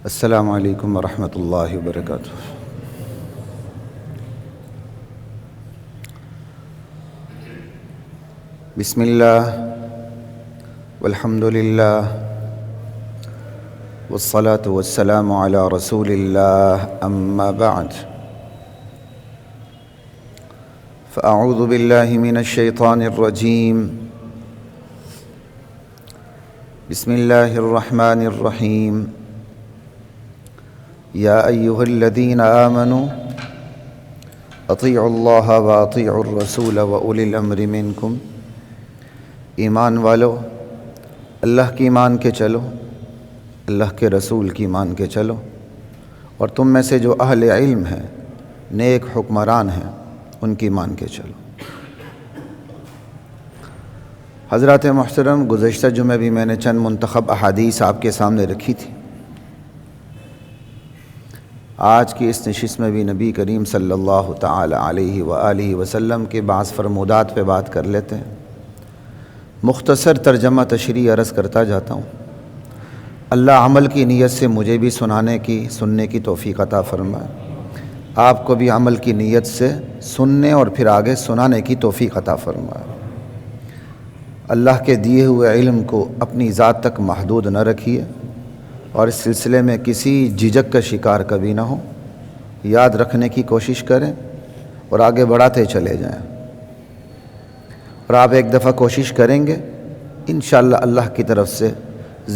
السلام علیکم ورحمۃ اللہ وبرکاتہ۔ بسم اللہ والحمد للہ والصلاة والسلام علی رسول اللہ، اما بعد فاعوذ باللہ من الشیطان الرجیم، بسم اللہ الرحمن الرحیم۔ یا ایہا الذین آمنوا اطیعوا اللہ واطیعوا الرسول واولی الامر منکم۔ ایمان والو، اللہ کی مان کے چلو، اللہ کے رسول کی مان کے چلو، اور تم میں سے جو اہل علم ہیں، نیک حکمران ہیں، ان کی مان کے چلو۔ حضرات محترم، گزشتہ جمعہ بھی میں نے چند منتخب احادیث آپ کے سامنے رکھی تھی۔ آج کی اس نشست میں بھی نبی کریم صلی اللہ تعالی علیہ وآلہ وسلم کے بعض فرمودات پہ بات کر لیتے ہیں۔ مختصر ترجمہ تشریح عرض کرتا جاتا ہوں۔ اللہ عمل کی نیت سے مجھے بھی سننے کی توفیق عطا فرمائے، آپ کو بھی عمل کی نیت سے سننے اور پھر آگے سنانے کی توفیق عطا فرمائے۔ اللہ کے دیے ہوئے علم کو اپنی ذات تک محدود نہ رکھیے، اور اس سلسلے میں کسی جھجک کا شکار کبھی نہ ہو، یاد رکھنے کی کوشش کریں اور آگے بڑھاتے چلے جائیں۔ اور آپ ایک دفعہ کوشش کریں گے، انشاءاللہ اللہ کی طرف سے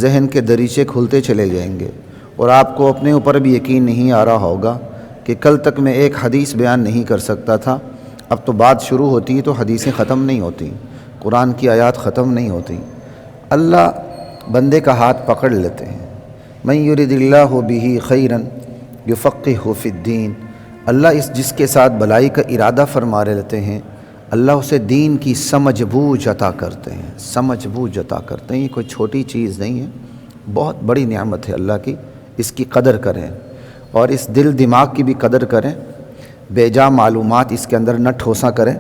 ذہن کے دریچے کھلتے چلے جائیں گے، اور آپ کو اپنے اوپر بھی یقین نہیں آ رہا ہوگا کہ کل تک میں ایک حدیث بیان نہیں کر سکتا تھا، اب تو بات شروع ہوتی ہے تو حدیثیں ختم نہیں ہوتی، قرآن کی آیات ختم نہیں ہوتی۔ اللہ بندے کا ہاتھ پکڑ لیتے ہیں۔ من یرد اللہ بہ خیرا یفقہہ فی الدین۔ اللہ جس کے ساتھ بلائی کا ارادہ فرما لیتے ہیں، اللہ اسے دین کی سمجھ بوجھ عطا کرتے ہیں، سمجھ بوجھ عطا کرتے ہیں۔ یہ کوئی چھوٹی چیز نہیں ہے، بہت بڑی نعمت ہے اللہ کی، اس کی قدر کریں، اور اس دل دماغ کی بھی قدر کریں۔ بے جا معلومات اس کے اندر نہ ٹھوسا کریں،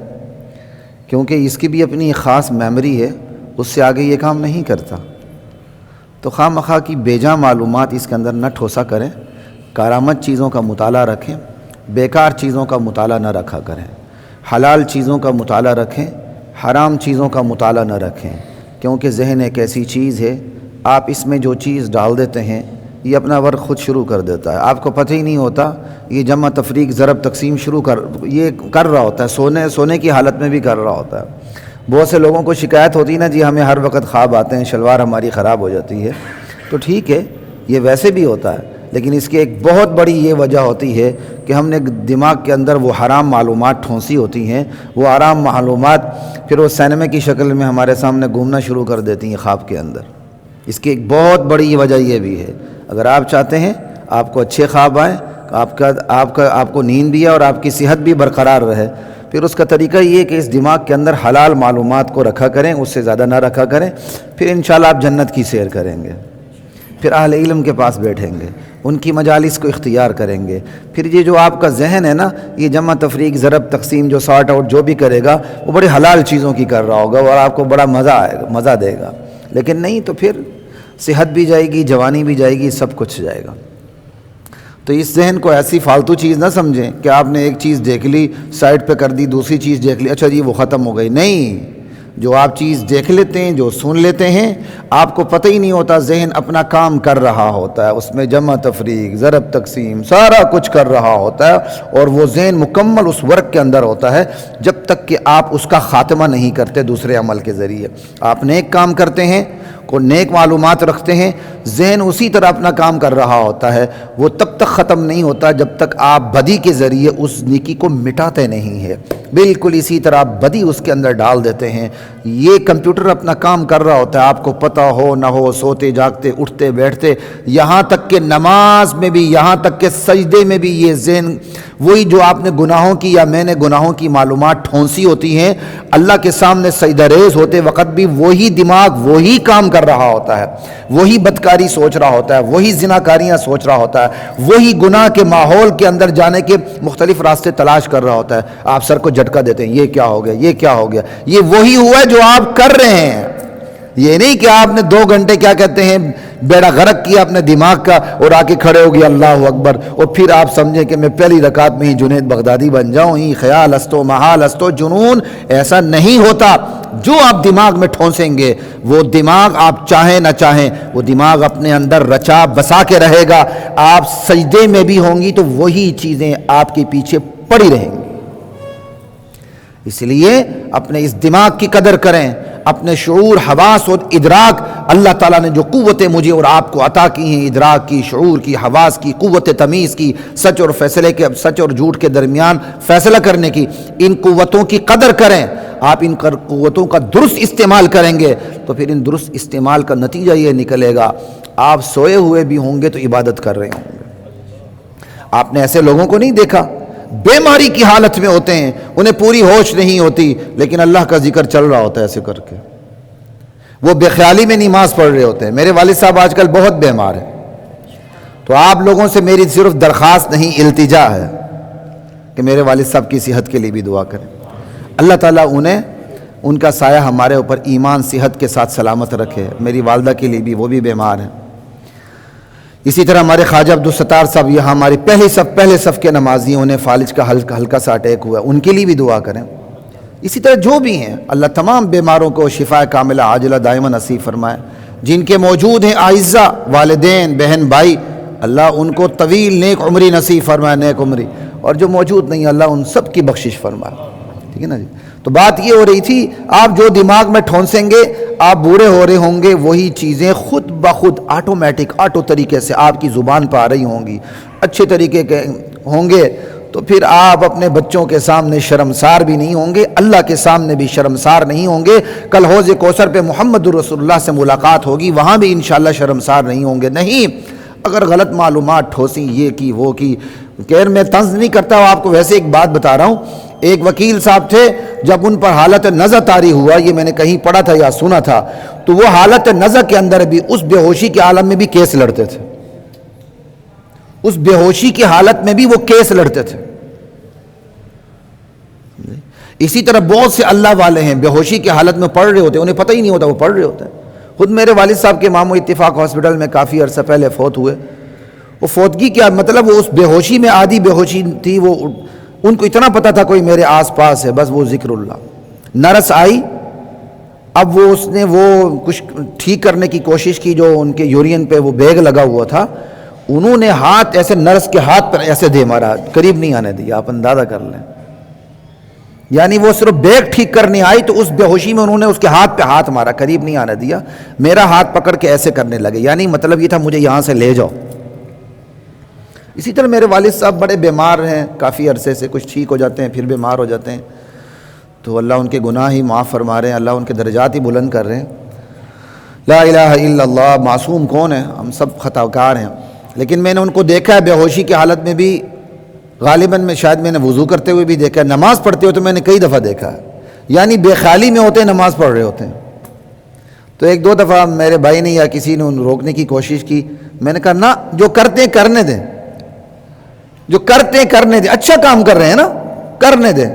کیونکہ اس کی بھی اپنی خاص میموری ہے، اس سے آگے یہ کام نہیں کرتا۔ تو خواہ مخواہ کی بے جا معلومات اس کے اندر نہ ٹھوسا کریں، کارآمد چیزوں کا مطالعہ رکھیں، بیکار چیزوں کا مطالعہ نہ رکھا کریں، حلال چیزوں کا مطالعہ رکھیں، حرام چیزوں کا مطالعہ نہ رکھیں، کیونکہ ذہن ایک ایسی چیز ہے، آپ اس میں جو چیز ڈال دیتے ہیں یہ اپنا ورک خود شروع کر دیتا ہے، آپ کو پتہ ہی نہیں ہوتا، یہ جمع تفریق ضرب تقسیم یہ کر رہا ہوتا ہے، سونے کی حالت میں بھی کر رہا ہوتا ہے۔ بہت سے لوگوں کو شکایت ہوتی ہے نا، جی ہمیں ہر وقت خواب آتے ہیں، شلوار ہماری خراب ہو جاتی ہے، تو ٹھیک ہے، یہ ویسے بھی ہوتا ہے، لیکن اس کی ایک بہت بڑی یہ وجہ ہوتی ہے کہ ہم نے دماغ کے اندر وہ حرام معلومات ٹھونسی ہوتی ہیں، وہ حرام معلومات پھر وہ سینما کی شکل میں ہمارے سامنے گھومنا شروع کر دیتی ہیں خواب کے اندر۔ اس کی ایک بہت بڑی وجہ یہ بھی ہے، اگر آپ چاہتے ہیں آپ کو اچھے خواب آئیں، آپ کو نیند بھی ہے اور آپ کی صحت بھی برقرار رہے، پھر اس کا طریقہ یہ ہے کہ اس دماغ کے اندر حلال معلومات کو رکھا کریں، اس سے زیادہ نہ رکھا کریں، پھر انشاءاللہ آپ جنت کی سیر کریں گے، پھر اہل علم کے پاس بیٹھیں گے، ان کی مجالس کو اختیار کریں گے، پھر یہ جو آپ کا ذہن ہے نا، یہ جمع تفریق ضرب تقسیم جو سارٹ آؤٹ جو بھی کرے گا، وہ بڑے حلال چیزوں کی کر رہا ہوگا اور آپ کو بڑا مزہ دے گا، لیکن نہیں تو پھر صحت بھی جائے گی، جوانی بھی جائے گی، سب کچھ جائے گا۔ تو اس ذہن کو ایسی فالتو چیز نہ سمجھیں کہ آپ نے ایک چیز دیکھ لی، سائڈ پہ کر دی، دوسری چیز دیکھ لی، اچھا جی وہ ختم ہو گئی۔ نہیں، جو آپ چیز دیکھ لیتے ہیں، جو سن لیتے ہیں، آپ کو پتہ ہی نہیں ہوتا، ذہن اپنا کام کر رہا ہوتا ہے، اس میں جمع تفریق ضرب تقسیم سارا کچھ کر رہا ہوتا ہے، اور وہ ذہن مکمل اس ورک کے اندر ہوتا ہے جب تک کہ آپ اس کا خاتمہ نہیں کرتے دوسرے عمل کے ذریعے۔ آپ نیک کام کرتے ہیں، کو نیک معلومات رکھتے ہیں، ذہن اسی طرح اپنا کام کر رہا ہوتا ہے، وہ تب تک ختم نہیں ہوتا جب تک آپ بدی کے ذریعے اس نیکی کو مٹاتے نہیں ہیں۔ بالکل اسی طرح آپ بدی اس کے اندر ڈال دیتے ہیں۔ یہ کمپیوٹر اپنا کام کر رہا ہوتا ہے، آپ کو پتہ ہو نہ ہو، سوتے جاگتے، اٹھتے بیٹھتے، یہاں تک کہ نماز میں بھی، یہاں تک کہ سجدے میں بھی یہ ذہن وہی جو آپ نے گناہوں کی یا میں نے گناہوں کی معلومات ٹھونسی ہوتی ہیں، اللہ کے سامنے سجدہ ریز ہوتے وقت بھی وہی دماغ وہی کام کر رہا ہوتا ہے، وہی بدکاری سوچ رہا ہوتا ہے، وہی زناکاریاں سوچ رہا ہوتا ہے، وہی گناہ کے ماحول کے اندر جانے کے مختلف راستے تلاش کر رہا ہوتا ہے۔ آپ سر کو جھٹکا دیتے ہیں، یہ کیا ہو گیا، یہ کیا ہو گیا، یہ وہی ہوا ہے جو آپ کر رہے ہیں۔ یہ نہیں کہ آپ نے 2 گھنٹے کیا کہتے ہیں بیڑا غرق کیا اپنے دماغ کا اور آ کے کھڑے ہو گئے اللہ اکبر، اور پھر آپ سمجھیں کہ میں پہلی رکعت میں ہی جنید بغدادی بن جاؤں، ہی خیال استو محال استو جنون. ایسا نہیں ہوتا. جو آپ دماغ میں ٹھونسیں گے وہ دماغ آپ چاہیں نہ چاہیں وہ دماغ اپنے اندر رچا بسا کے رہے گا. آپ سجدے میں بھی ہوں گی تو وہی چیزیں آپ کے پیچھے پڑی رہیں گی. اس لیے اپنے اس دماغ کی قدر کریں، اپنے شعور، حواس اور ادراک. اللہ تعالیٰ نے جو قوتیں مجھے اور آپ کو عطا کی ہیں، ادراک کی، شعور کی، حواس کی، قوت تمیز کی، سچ اور فیصلے کے، سچ اور جھوٹ کے درمیان فیصلہ کرنے کی، ان قوتوں کی قدر کریں. آپ ان قوتوں کا درست استعمال کریں گے تو پھر ان درست استعمال کا نتیجہ یہ نکلے گا، آپ سوئے ہوئے بھی ہوں گے تو عبادت کر رہے ہوں گے. آپ نے ایسے لوگوں کو نہیں دیکھا بیماری کی حالت میں ہوتے ہیں، انہیں پوری ہوش نہیں ہوتی لیکن اللہ کا ذکر چل رہا ہوتا ہے ایسے کر کے، وہ بے خیالی میں نماز پڑھ رہے ہوتے ہیں. میرے والد صاحب آج کل بہت بیمار ہیں، تو آپ لوگوں سے میری صرف درخواست نہیں، التجا ہے کہ میرے والد صاحب کی صحت کے لیے بھی دعا کریں. اللہ تعالیٰ انہیں، ان کا سایہ ہمارے اوپر ایمان صحت کے ساتھ سلامت رکھے. میری والدہ کے لیے بھی، وہ بھی بیمار ہیں. اسی طرح ہمارے خواجہ عبدالستار صاحب یہاں ہماری پہلے صف کے نمازی، انہیں فالج کا ہلکا سا اٹیک ہوا ہے، ان کے لیے بھی دعا کریں. اسی طرح جو بھی ہیں اللہ تمام بیماروں کو شفا کاملہ عاجلہ دائمہ نصیب فرمائے. جن کے موجود ہیں اعزہ، والدین، بہن، بھائی، اللہ ان کو طویل نیک عمری نصیب فرمائے، نیک عمری. اور جو موجود نہیں اللہ ان سب کی بخشش فرمائے. ٹھیک ہے نا جی. تو بات یہ ہو رہی تھی، آپ جو دماغ میں ٹھونسیں گے آپ بوڑھے ہو رہے ہوں گے، وہی چیزیں خود بخود آٹومیٹک، آٹو طریقے سے آپ کی زبان پہ آ رہی ہوں گی، اچھے طریقے کے ہوں گے. تو پھر آپ اپنے بچوں کے سامنے شرمسار بھی نہیں ہوں گے، اللہ کے سامنے بھی شرمسار نہیں ہوں گے. کل حوض کوثر پہ محمد رسول اللہ سے ملاقات ہوگی، وہاں بھی انشاءاللہ شرمسار نہیں ہوں گے. نہیں، اگر غلط معلومات ٹھوسی، یہ کی وہ کی، خیر میں طنز نہیں کرتا ہوں، آپ کو ویسے ایک بات بتا رہا ہوں. ایک وکیل صاحب تھے، جب ان پر حالت نزع طاری ہوا، یہ میں نے کہیں پڑھا تھا یا سنا تھا، تو وہ حالت نزع کے اندر بھی اس بے ہوشی کے عالم میں بھی کیس لڑتے تھے. اس بے ہوشی کی حالت میں بھی وہ کیس لڑتے تھے. اسی طرح بہت سے اللہ والے ہیں بے ہوشی کی حالت میں پڑھ رہے ہوتے ہیں، انہیں پتہ ہی نہیں ہوتا وہ پڑھ رہے ہوتے ہیں. خود میرے والد صاحب کے ماموں اتفاق ہاسپٹل میں کافی عرصہ پہلے فوت ہوئے. وہ فوتگی کیا مطلب، وہ اس بے ہوشی میں عادی بے ہوشی تھی، وہ ان کو اتنا پتہ تھا کوئی میرے آس پاس ہے، بس وہ ذکر اللہ. نرس آئی، اب وہ اس نے وہ کچھ ٹھیک کرنے کی کوشش کی، جو ان کے یورین پہ وہ بیگ لگا ہوا تھا، انہوں نے ہاتھ ایسے نرس کے ہاتھ پر ایسے دے مارا، قریب نہیں آنے دیا. آپ اندازہ کر لیں، یعنی وہ صرف بیگ ٹھیک کرنے آئی تو اس بے ہوشی میں انہوں نے اس کے ہاتھ پہ ہاتھ مارا، قریب نہیں آنے دیا. میرا ہاتھ پکڑ کے ایسے کرنے لگے، یعنی مطلب یہ تھا مجھے یہاں سے لے جاؤ. اسی طرح میرے والد صاحب بڑے بیمار ہیں کافی عرصے سے، کچھ ٹھیک ہو جاتے ہیں پھر بیمار ہو جاتے ہیں، تو اللہ ان کے گناہ ہی معاف فرما رہے ہیں، اللہ ان کے درجات ہی بلند کر رہے ہیں. لا الہ الا اللہ. معصوم کون ہے؟ ہم سب خطا کار ہیں. لیکن میں نے ان کو دیکھا ہے بے ہوشی کی حالت میں بھی، غالباً میں شاید میں نے وضو کرتے ہوئے بھی دیکھا ہے، نماز پڑھتے ہوئے تو میں نے کئی دفعہ دیکھا ہے، یعنی بے خیالی میں ہوتے ہیں، نماز پڑھ رہے ہوتے ہیں. تو 1-2 دفعہ میرے بھائی نے یا کسی نے روکنے کی کوشش کی، میں نے کہا نہ، جو کرتے ہیں کرنے دیں، جو کرتے ہیں کرنے دیں، اچھا کام کر رہے ہیں نا، کرنے دیں.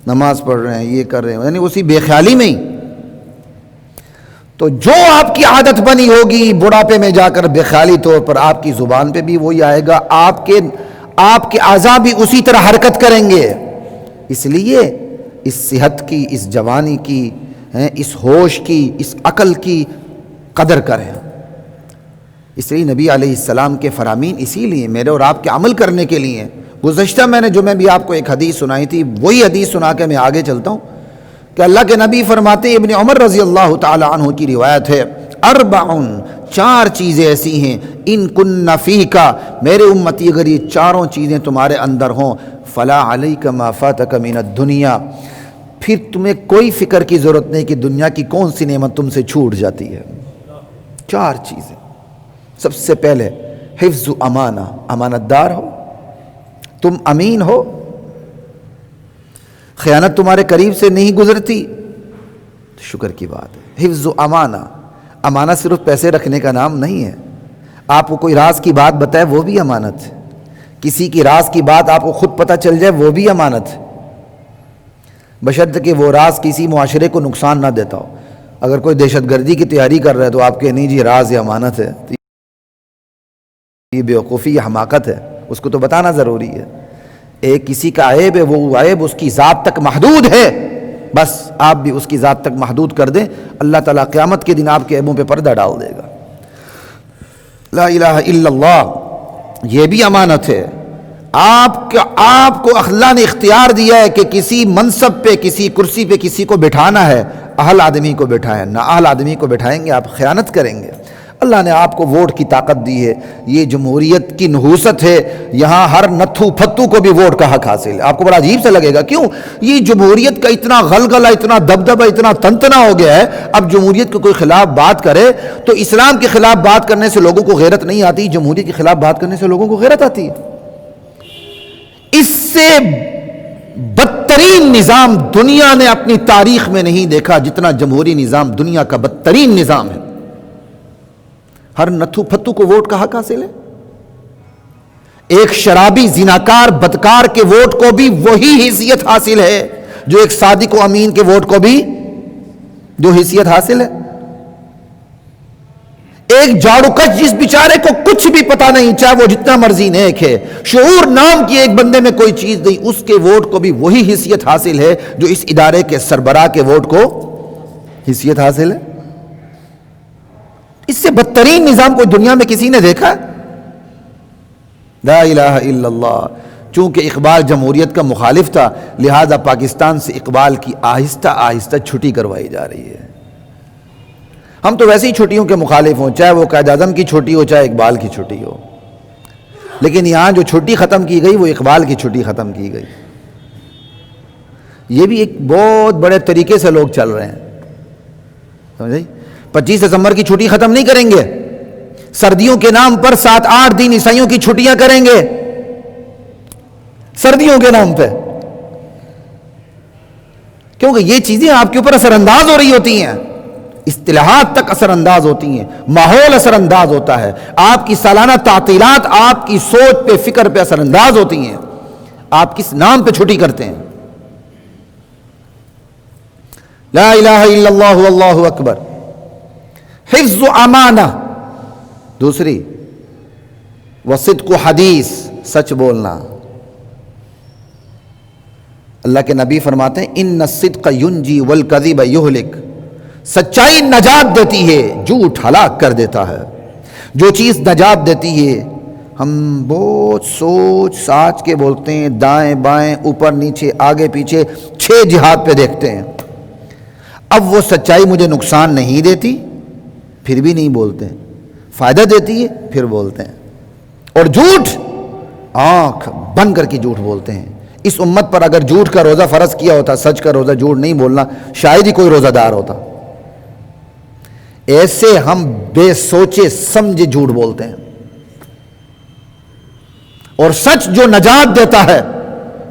نماز پڑھ رہے ہیں، یہ کر رہے ہیں، یعنی اسی بے خیالی میں ہی. تو جو آپ کی عادت بنی ہوگی بڑھاپے میں جا کر بے خیالی طور پر، آپ کی زبان پہ بھی وہی آئے گا، آپ کے اعضاء بھی اسی طرح حرکت کریں گے. اس لیے اس صحت کی، اس جوانی کی، اس ہوش کی، اس عقل کی قدر کریں. اس لیے نبی علیہ السلام کے فرامین اسی لیے میرے اور آپ کے عمل کرنے کے لیے. گزشتہ میں نے جمعہ بھی آپ کو ایک حدیث سنائی تھی، وہی حدیث سنا کے میں آگے چلتا ہوں کہ اللہ کے نبی فرماتے ہیں، ابن عمر رضی اللہ تعالی عنہ کی روایت ہے، 4 چیزیں ایسی ہیں، ان کن فیک، میرے امتی اگر یہ 4 چیزیں تمہارے اندر ہوں، فلا علیک ما فاتک من الدنیا، پھر تمہیں کوئی فکر کی ضرورت نہیں کہ دنیا کی کون سی نعمت تم سے چھوٹ جاتی ہے. 4 چیزیں. سب سے پہلے حفظ امانہ، امانت دار ہو، تم امین ہو، خیانت تمہارے قریب سے نہیں گزرتی، شکر کی بات ہے. حفظ امانہ، امانت صرف پیسے رکھنے کا نام نہیں ہے. آپ کو کوئی راز کی بات بتائے وہ بھی امانت ہے. کسی کی راز کی بات آپ کو خود پتہ چل جائے وہ بھی امانت ہے، بشرط کہ وہ راز کسی معاشرے کو نقصان نہ دیتا ہو. اگر کوئی دہشت گردی کی تیاری کر رہا ہے تو آپ کہ نہیں جی راز یا امانت ہے، تو یہ بیوقوفی یا حماقت ہے، اس کو تو بتانا ضروری ہے۔ ایک کسی کا عیب ہے، وہ عیب اس کی ذات تک محدود ہے، بس آپ بھی اس کی ذات تک محدود کر دیں، اللہ تعالیٰ قیامت کے دن آپ کے عیبوں پہ پردہ ڈال دے گا۔ لا الہ الا اللہ یہ بھی امانت ہے۔ آپ کو اللہ نے اختیار دیا ہے کہ کسی منصب پہ، کسی کرسی پہ کسی کو بٹھانا ہے، اہل آدمی کو بٹھائیں، نہ اہل آدمی کو بٹھائیں گے آپ خیانت کریں گے۔ اللہ نے آپ کو ووٹ کی طاقت دی ہے، یہ جمہوریت کی نحوست ہے، یہاں ہر نتھو پھتو کو بھی ووٹ کا حق حاصل ہے۔ آپ کو بڑا عجیب سے لگے گا، کیوں؟ یہ جمہوریت کا اتنا غلغلہ، اتنا دبدبہ، اتنا تنتنا ہو گیا ہے، اب جمہوریت کے کوئی خلاف بات کرے تو اسلام کے خلاف بات کرنے سے لوگوں کو غیرت نہیں آتی، جمہوریت کے خلاف بات کرنے سے لوگوں کو غیرت آتی ہے۔ اس سے بدترین نظام دنیا نے اپنی تاریخ میں نہیں دیکھا جتنا جمہوری نظام دنیا کا بدترین نظام ہے۔ ہر نتھو پھتو کو ووٹ کا حق حاصل ہے۔ ایک شرابی، زناکار، بدکار کے ووٹ کو بھی وہی حیثیت حاصل ہے جو ایک صادق و امین کے ووٹ کو بھی جو حیثیت حاصل ہے۔ ایک جھاڑو کش جس بیچارے کو کچھ بھی پتا نہیں، چاہے وہ جتنا مرضی نیک ہے، شعور نام کی ایک بندے میں کوئی چیز نہیں، اس کے ووٹ کو بھی وہی حیثیت حاصل ہے جو اس ادارے کے سربراہ کے ووٹ کو حیثیت حاصل ہے۔ اس سے بدترین نظام کوئی دنیا میں کسی نے دیکھا؟ لا الہ الا اللہ۔ چونکہ اقبال جمہوریت کا مخالف تھا، لہذا پاکستان سے اقبال کی آہستہ آہستہ چھٹی کروائی جا رہی ہے۔ ہم تو ویسے ہی چھٹیوں کے مخالف ہوں، چاہے وہ قائد اعظم کی چھٹی ہو، چاہے اقبال کی چھٹی ہو، لیکن یہاں جو چھٹی ختم کی گئی وہ اقبال کی چھٹی ختم کی گئی۔ یہ بھی ایک بہت بڑے طریقے سے لوگ چل رہے ہیں، سمجھے؟ 25 دسمبر کی چھٹی ختم نہیں کریں گے، سردیوں کے نام پر 7-8 دن عیسائیوں کی چھٹیاں کریں گے، سردیوں کے نام پہ، کیونکہ یہ چیزیں آپ کے اوپر اثر انداز ہو رہی ہوتی ہیں، اصطلاحات تک اثر انداز ہوتی ہیں، ماحول اثر انداز ہوتا ہے، آپ کی سالانہ تعطیلات آپ کی سوچ پہ، فکر پہ اثر انداز ہوتی ہیں۔ آپ کس نام پہ چھٹی کرتے ہیں؟ لا الہ الا اللہ واللہ اکبر۔ حفظ امانہ دوسری، وصدق حدیث، سچ بولنا۔ اللہ کے نبی فرماتے ہیں ان الصدق ینجی والکذب یہلک، سچائی نجات دیتی ہے، جھوٹ ہلاک کر دیتا ہے۔ جو چیز نجات دیتی ہے، ہم بہت سوچ ساچ کے بولتے ہیں، دائیں بائیں، اوپر نیچے، آگے پیچھے، 6 جہات پہ دیکھتے ہیں۔ اب وہ سچائی مجھے نقصان نہیں دیتی پھر بھی نہیں بولتے ہیں، فائدہ دیتی ہے پھر بولتے ہیں، اور جھوٹ آنکھ بند کر کے جھوٹ بولتے ہیں۔ اس امت پر اگر جھوٹ کا روزہ فرض کیا ہوتا، سچ کا روزہ، جھوٹ نہیں بولنا، شاید ہی کوئی روزہ دار ہوتا۔ ایسے ہم بے سوچے سمجھے جھوٹ بولتے ہیں، اور سچ جو نجات دیتا ہے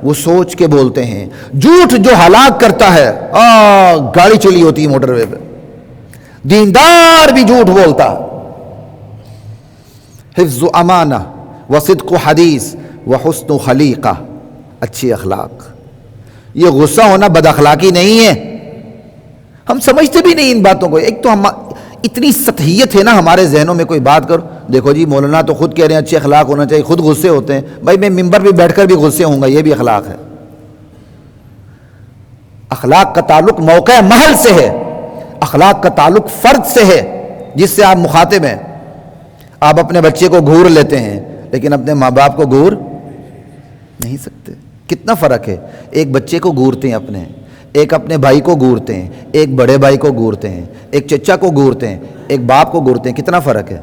وہ سوچ کے بولتے ہیں، جھوٹ جو ہلاک کرتا ہے، گاڑی چلی ہوتی ہے موٹر وے پہ، دیندار بھی جھوٹ بولتا۔ حفظ امانہ وصدق حدیث وحسن خلیقہ، اچھی اخلاق۔ یہ غصہ ہونا بد اخلاقی نہیں ہے، ہم سمجھتے بھی نہیں ان باتوں کو۔ ایک تو ہم اتنی سطحیت ہے نا ہمارے ذہنوں میں، کوئی بات کرو، دیکھو جی مولانا تو خود کہہ رہے ہیں اچھے اخلاق ہونا چاہیے، خود غصے ہوتے ہیں۔ بھائی میں ممبر پہ بیٹھ کر بھی غصے ہوں گا، یہ بھی اخلاق ہے؟ اخلاق کا تعلق موقع محل سے ہے، اخلاق کا تعلق فرد سے ہے جس سے آپ مخاطب ہیں۔ آپ اپنے بچے کو گھور لیتے ہیں لیکن اپنے ماں باپ کو گھور نہیں سکتے۔ کتنا فرق ہے، ایک بچے کو گھورتے ہیں اپنے، ایک اپنے بھائی کو گھورتے ہیں، ایک بڑے بھائی کو گھورتے ہیں، ایک چچا کو گھورتے ہیں، ایک باپ کو گھورتے ہیں، کتنا فرق ہے۔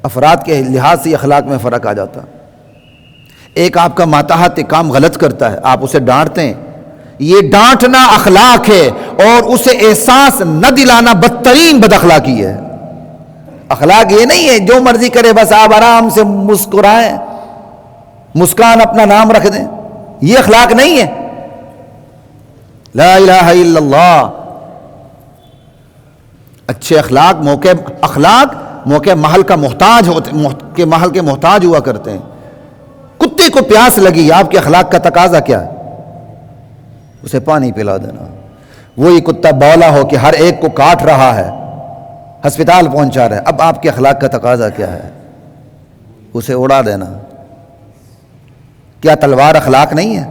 افراد کے لحاظ سے اخلاق میں فرق آ جاتا۔ ایک آپ کا ماتحت ایک کام غلط کرتا ہے، آپ اسے ڈانٹتے ہیں، یہ ڈانٹنا اخلاق ہے، اور اسے احساس نہ دلانا بدترین بد اخلاقی ہے۔ اخلاق یہ نہیں ہے جو مرضی کرے بس آپ آرام سے مسکرائیں، مسکان اپنا نام رکھ دیں، یہ اخلاق نہیں ہے۔ لا الہ الا اللہ۔ اچھے اخلاق موقع محل کا محتاج ہوتے، محل کے محتاج ہوا کرتے ہیں۔ کتے کو پیاس لگی، آپ کے اخلاق کا تقاضا کیا ہے؟ اسے پانی پلا دینا۔ وہی کتا بولا ہو کہ ہر ایک کو کاٹ رہا ہے، ہسپتال پہنچا رہا ہے، اب آپ کے اخلاق کا تقاضا کیا ہے؟ اسے اڑا دینا۔ کیا تلوار اخلاق نہیں ہے؟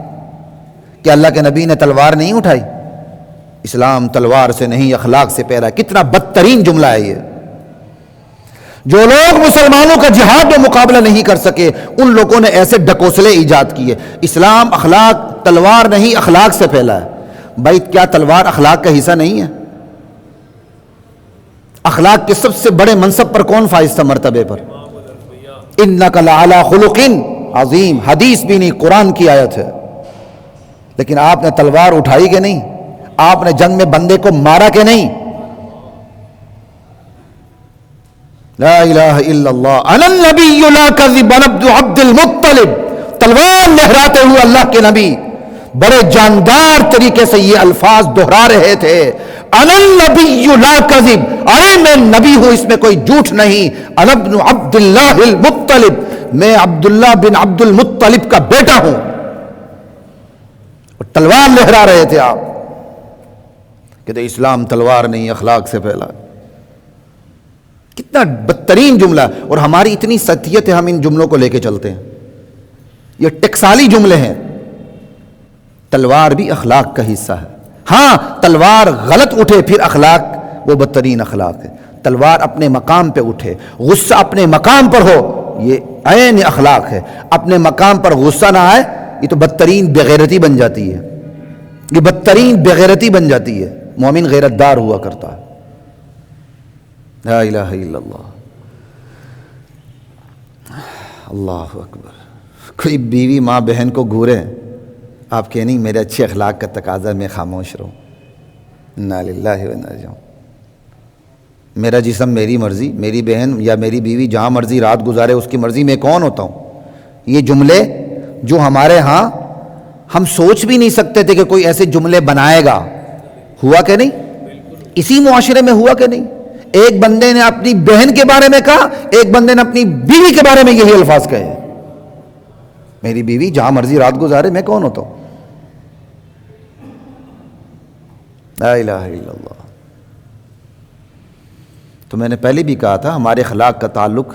کیا اللہ کے نبی نے تلوار نہیں اٹھائی؟ اسلام تلوار سے نہیں اخلاق سے پیدا۔ کتنا بدترین جملہ ہے یہ۔ جو لوگ مسلمانوں کا جہاد میں مقابلہ نہیں کر سکے ان لوگوں نے ایسے ڈکوسلے ایجاد کیے۔ اسلام اخلاق، تلوار نہیں اخلاق سے پھیلا ہے۔ بھائی کیا تلوار اخلاق کا حصہ نہیں ہے؟ اخلاق کے سب سے بڑے منصب پر کون فائز تھا مرتبے پر؟ انک لعلی خلق عظیم، حدیث بھی نہیں قرآن کی آیت ہے۔ لیکن آپ نے تلوار اٹھائی کہ نہیں؟ آپ نے جنگ میں بندے کو مارا کہ نہیں؟ لا الہ الا اللہ انا النبی لا کذب انا ابن عبد المطلب، تلوار لہراتے ہوئے اللہ کے نبی بڑے جاندار طریقے سے یہ الفاظ دہرا رہے تھے، انا النبی لا کذب، ارے میں نبی ہوں اس میں کوئی جھوٹ نہیں، انا ابن عبد اللہ المطلب، میں عبداللہ بن عبد المطلب کا بیٹا ہوں۔ اور تلوار لہرا رہے تھے آپ، کہتے اسلام تلوار نہیں اخلاق سے پھیلا۔ کتنا بدترین جملہ، اور ہماری اتنی سطحیت ہے ہم ان جملوں کو لے کے چلتے ہیں۔ یہ ٹکسالی جملے ہیں۔ تلوار بھی اخلاق کا حصہ ہے۔ ہاں تلوار غلط اٹھے پھر اخلاق وہ بدترین اخلاق ہے۔ تلوار اپنے مقام پہ اٹھے، غصہ اپنے مقام پر ہو، یہ عین اخلاق ہے۔ اپنے مقام پر غصہ نہ آئے یہ تو بدترین بغیرتی بن جاتی ہے، یہ بدترین بغیرتی بن جاتی ہے۔ مومن غیرت دار ہوا کرتا ہے۔ لا الہ الا اللہ، اللہ اکبر۔ کوئی بیوی ماں بہن کو گھورے، آپ کہ نہیں میرے اچھے اخلاق کا تقاضا میں خاموش رہوں، انا للہ و انا الیہ راجعون۔ میرا جسم میری مرضی، میری بہن یا میری بیوی جہاں مرضی رات گزارے اس کی مرضی، میں کون ہوتا ہوں؟ یہ جملے جو ہمارے ہاں ہم سوچ بھی نہیں سکتے تھے کہ کوئی ایسے جملے بنائے گا، ہوا کہ نہیں؟ اسی معاشرے میں ہوا کہ نہیں؟ ایک بندے نے اپنی بہن کے بارے میں کہا، ایک بندے نے اپنی بیوی کے بارے میں یہی الفاظ کہے، میری بیوی جہاں مرضی رات گزارے میں کون ہوتا ہوں؟ لا الہ الا اللہ۔ تو میں نے پہلے بھی کہا تھا ہمارے اخلاق کا تعلق،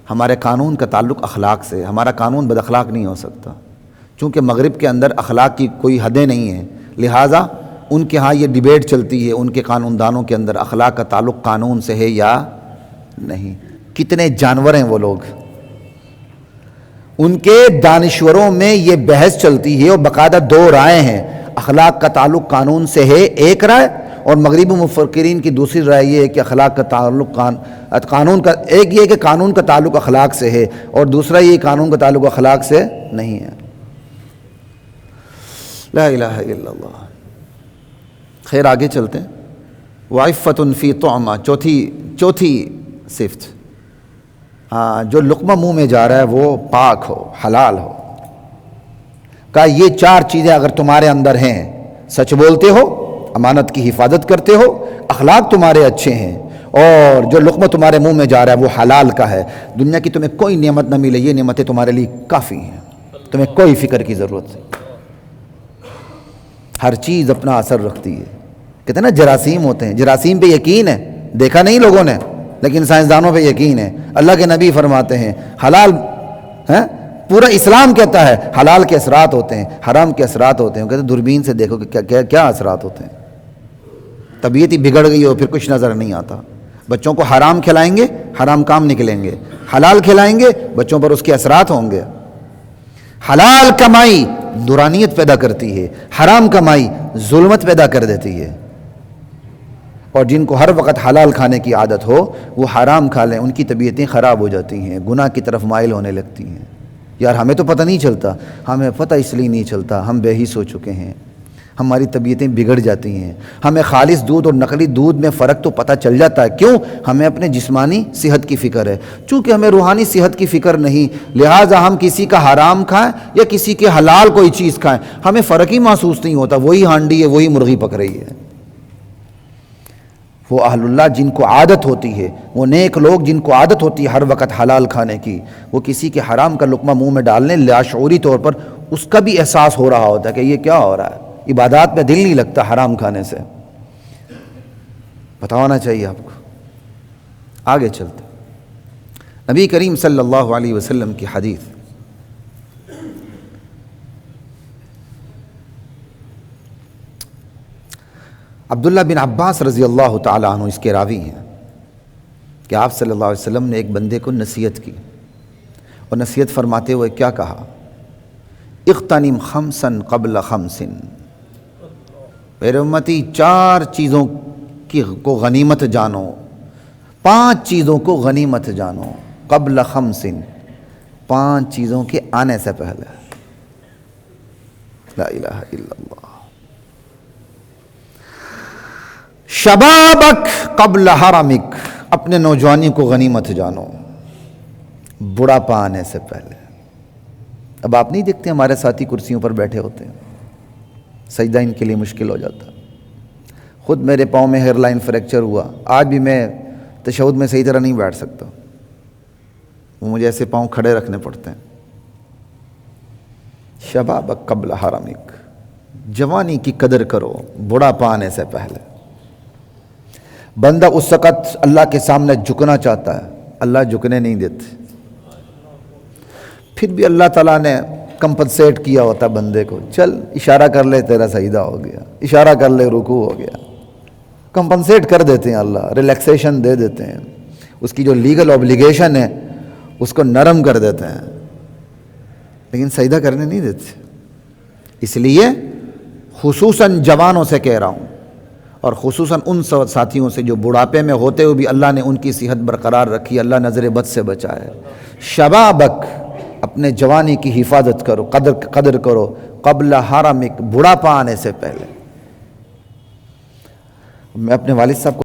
ہمارے قانون کا تعلق اخلاق سے۔ ہمارا قانون بد اخلاق نہیں ہو سکتا، چونکہ مغرب کے اندر اخلاق کی کوئی حدیں نہیں ہیں، لہٰذا ان کے ہاں یہ ڈیبیٹ چلتی ہے ان کے قانون دانوں کے اندر اخلاق کا تعلق قانون سے ہے یا نہیں۔ کتنے جانور ہیں وہ لوگ، ان کے دانشوروں میں یہ بحث چلتی ہے اور باقاعدہ دو رائے ہیں، اخلاق کا تعلق قانون سے ہے ایک رائے، اور مغربی مفکرین کی دوسری رائے یہ ہے کہ اخلاق کا تعلق قانون کا، ایک یہ کہ قانون کا تعلق اخلاق سے ہے اور دوسرا یہ قانون کا تعلق اخلاق سے نہیں ہے۔ لا الہ الا اللہ۔ خیر آگے چلتے ہیں۔ وعفۃ فی طعمہ، چوتھی صفت، جو لقمہ منہ میں جا رہا ہے وہ پاک ہو، حلال ہو۔ کہا یہ چار چیزیں اگر تمہارے اندر ہیں، سچ بولتے ہو، امانت کی حفاظت کرتے ہو، اخلاق تمہارے اچھے ہیں، اور جو لقمہ تمہارے منہ میں جا رہا ہے وہ حلال کا ہے، دنیا کی تمہیں کوئی نعمت نہ ملے، یہ نعمتیں تمہارے لیے کافی ہیں، تمہیں کوئی فکر کی ضرورت نہیں۔ ہر چیز اپنا اثر رکھتی ہے۔ کہتے ہیں نا جراثیم ہوتے ہیں، جراثیم پہ یقین ہے، دیکھا نہیں لوگوں نے لیکن سائنسدانوں پہ یقین ہے۔ اللہ کے نبی فرماتے ہیں حلال ہے، پورا اسلام کہتا ہے حلال کے اثرات ہوتے ہیں، حرام کے اثرات ہوتے ہیں۔ کہتے ہیں دوربین سے دیکھو کہ کیا اثرات ہوتے ہیں۔ طبیعت ہی بگڑ گئی ہو پھر کچھ نظر نہیں آتا۔ بچوں کو حرام کھلائیں گے حرام کام نکلیں گے، حلال کھلائیں گے بچوں پر اس کے اثرات ہوں گے۔ حلال کمائی نورانیت پیدا کرتی ہے، حرام کمائی ظلمت پیدا کر دیتی ہے۔ اور جن کو ہر وقت حلال کھانے کی عادت ہو وہ حرام کھا لیں، ان کی طبیعتیں خراب ہو جاتی ہیں، گناہ کی طرف مائل ہونے لگتی ہیں۔ یار ہمیں تو پتہ نہیں چلتا، ہمیں پتہ اس لیے نہیں چلتا ہم بے حس ہو چکے ہیں، ہماری طبیعتیں بگڑ جاتی ہیں۔ ہمیں خالص دودھ اور نقلی دودھ میں فرق تو پتہ چل جاتا ہے، کیوں؟ ہمیں اپنے جسمانی صحت کی فکر ہے، چونکہ ہمیں روحانی صحت کی فکر نہیں، لہٰذا ہم کسی کا حرام کھائیں یا کسی کے حلال کوئی چیز کھائیں ہمیں فرق ہی محسوس نہیں ہوتا، وہی ہانڈی ہے وہی مرغی پک رہی ہے۔ وہ اہل اللہ جن کو عادت ہوتی ہے، وہ نیک لوگ جن کو عادت ہوتی ہے ہر وقت حلال کھانے کی، وہ کسی کے حرام کا لقمہ منہ میں ڈالنے لاشعوری طور پر اس کا بھی احساس ہو رہا ہوتا ہے کہ یہ کیا ہو رہا ہے، عبادات میں دل نہیں لگتا حرام کھانے سے، پتہ ہونا چاہیے آپ کو۔ آگے چلتے، نبی کریم صلی اللہ علیہ وسلم کی حدیث، عبداللہ بن عباس رضی اللہ تعالیٰ عنہ اس کے راوی ہیں کہ آپ صلی اللہ علیہ وسلم نے ایک بندے کو نصیحت کی، اور نصیحت فرماتے ہوئے کیا کہا؟ اغتنم خمسا قبل خمس، میرے امتی 4 چیزوں کو غنیمت جانو، 5 چیزوں کو غنیمت جانو، قبل خمس، 5 چیزوں کے آنے سے پہلے۔ لا الہ الا اللہ۔ شبابک قبل حرمک، اپنے نوجوانی کو غنیمت جانو، بڑھاپا آنے سے پہلے۔ اب آپ نہیں دیکھتے ہمارے ساتھی کرسیوں پر بیٹھے ہوتے ہیں، سجدہ ان کے لیے مشکل ہو جاتا۔ خود میرے پاؤں میں ہیئر لائن فریکچر ہوا، آج بھی میں تشہد میں صحیح طرح نہیں بیٹھ سکتا، وہ مجھے ایسے پاؤں کھڑے رکھنے پڑتے ہیں۔ شبابک قبل حرمک، جوانی کی قدر کرو بڑھاپا آنے سے پہلے۔ بندہ اس وقت اللہ کے سامنے جھکنا چاہتا ہے، اللہ جھکنے نہیں دیتے، پھر بھی اللہ تعالیٰ نے کمپنسیٹ کیا ہوتا بندے کو، چل اشارہ کر لے تیرا سجدہ ہو گیا، اشارہ کر لے رکوع ہو گیا، کمپنسیٹ کر دیتے ہیں اللہ، ریلیکسیشن دے دیتے ہیں، اس کی جو لیگل اوبلیگیشن ہے اس کو نرم کر دیتے ہیں، لیکن سجدہ کرنے نہیں دیتے۔ اس لیے خصوصاً جوانوں سے کہہ رہا ہوں، اور خصوصاً ان ساتھیوں سے جو بڑھاپے میں ہوتے ہوئے بھی اللہ نے ان کی صحت برقرار رکھی، اللہ نظر بد سے بچائے۔ شبابک، اپنے جوانی کی حفاظت کرو، قدر کرو، قبل حرمک، بڑھاپا آنے سے پہلے۔ میں اپنے والد صاحب